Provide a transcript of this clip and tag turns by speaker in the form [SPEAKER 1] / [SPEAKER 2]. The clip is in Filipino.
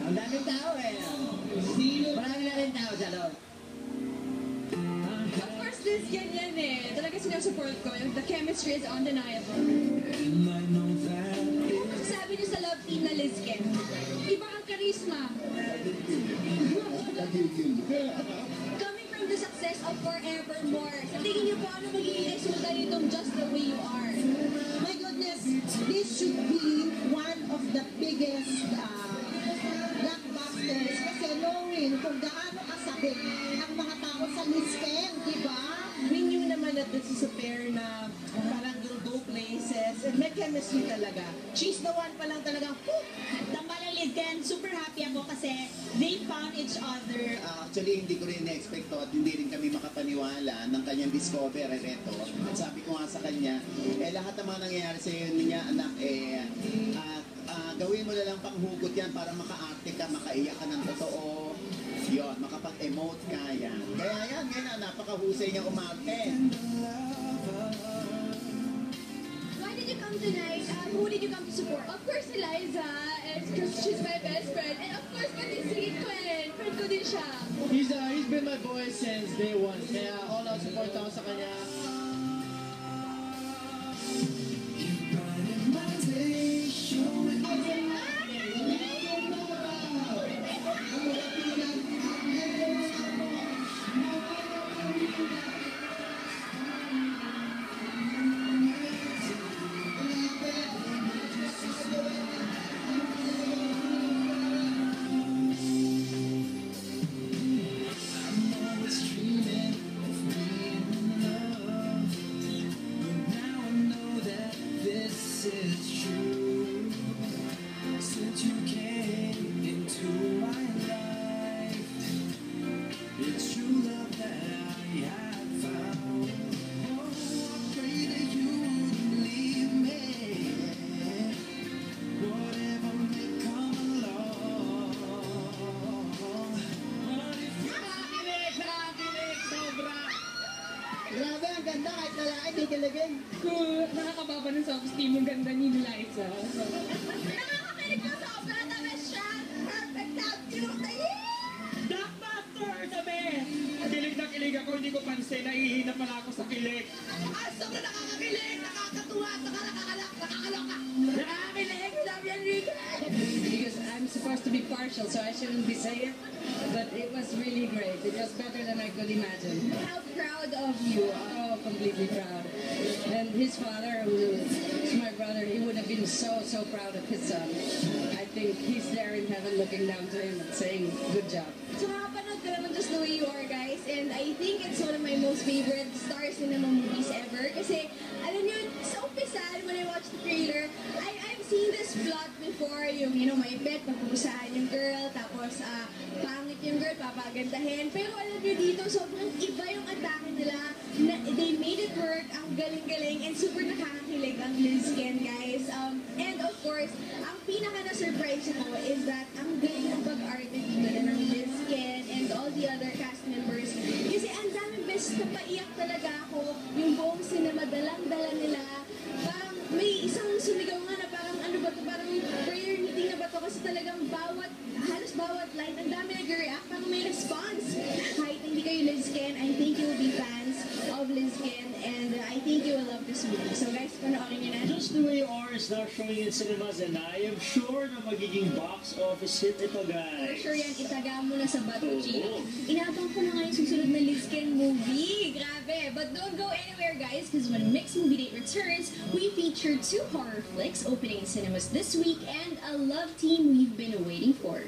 [SPEAKER 1] Ang daming tao eh. Marami na rin tao sa loob.
[SPEAKER 2] Of course, this ganyan eh. Talaga sinusupport ko. The chemistry is undeniable. Ano masasabi niyo sa love team na Lizken? Iba ang charisma. Coming from the success of Forevermore, sa tingin niyo po ano magiging resulta nitong Just the Way You Are?
[SPEAKER 3] My goodness, this should be one of the biggest blockbusters kasi knowing kung gaano kasabit ang mga tao sa Lizken, di ba?
[SPEAKER 4] We knew naman that this is a pair na parang will go places and may chemistry talaga. She's the one pa lang talagang,
[SPEAKER 3] Tambalang Lizken, super happy ako kasi they found each other.
[SPEAKER 5] Actually, hindi ko rin na-expect to at hindi rin kami makapaniwala ng kanyang discovery reto. At sabi ko nga sa kanya, lahat ng mga nangyayari sa iyo niya, anak, gawin mo na lang panghugot yan para maka-arte ka, makaiyak ka ng totoo. Yun, makapag-emote ka yan. Kaya yan, ngayon napakahusay niya umarte.
[SPEAKER 2] Why did you come tonight? Who did you come to support? Of course, Eliza, and she's my best friend. And of course, pati si Quinn. Friend ko din siya.
[SPEAKER 1] He's been my boy since day one. Kaya all out support ako sa kanya.
[SPEAKER 3] Grabe, ang ganda kahit lalaki, di kiligin.
[SPEAKER 2] Nakakababa ng self-esteem yung ganda ni Eliza.
[SPEAKER 3] Nakakakilig ko sa opera na siya. Perfect love you.
[SPEAKER 6] Blockbuster kami! Kilig na kilig ako, hindi ko pansin, nahihina pala ako sa kilig.
[SPEAKER 3] Sobrang nakakakilig, nakakatuwa, nakakaloka.
[SPEAKER 2] Nakakakilig! Love yan, Rica!
[SPEAKER 4] because I'm supposed to be partial, so I shouldn't be saying it. But it was really great. It was better than I could imagine.
[SPEAKER 2] How proud of you.
[SPEAKER 4] Oh, completely proud. And his father, who is my brother, he would have been so proud of his son. I think he's there in heaven looking down to him and saying, good job.
[SPEAKER 2] So nakapanood ko naman Just the Way You Are, guys. And I think it's one of my most favorite Star Cinema movies ever. Kasi, alam nyo, sa umpisa, when I watched the trailer, I've seen this plot before. Yung, may bet, papusahan yung girl. Tapos, pangit yung girl, papagandahin. Pero alam nyo dito, sobrang iba yung atake nila. They made it work. Ang galing-galing. And super nakakakilig ang Lizken, guys. And of course, ang pinaka na-surprise ko is that ang galing ng pag-arte dito na ng Lizken and all the other cast members. Kasi ang daming best na paiyak talaga ako. Yung buong cinema, dalang-dala nila. Parang may isang sumigaw nga na parang ano ba to, parang prayer meeting na ba to kasi talagang halos bawat line, ang dami nag-react, parang may response. Kahit hindi kayo Lizken, I think you will be fans of Lizken and I think you will love this movie. So guys, panoorin nyo na.
[SPEAKER 6] Just the Way You Are is now showing in cinemas and I am sure na magiging box office hit ito,
[SPEAKER 2] For
[SPEAKER 6] guys.
[SPEAKER 2] sure yan, itaga mo na sa bato, G.
[SPEAKER 6] Oo.
[SPEAKER 2] Inabang ko na nga yung susunod na Lizken movie. Grabe. But don't go anywhere, guys, because when Mixed Movie Date returns, we feature 2 horror flicks opening in cinemas this week and a love team we've been waiting for.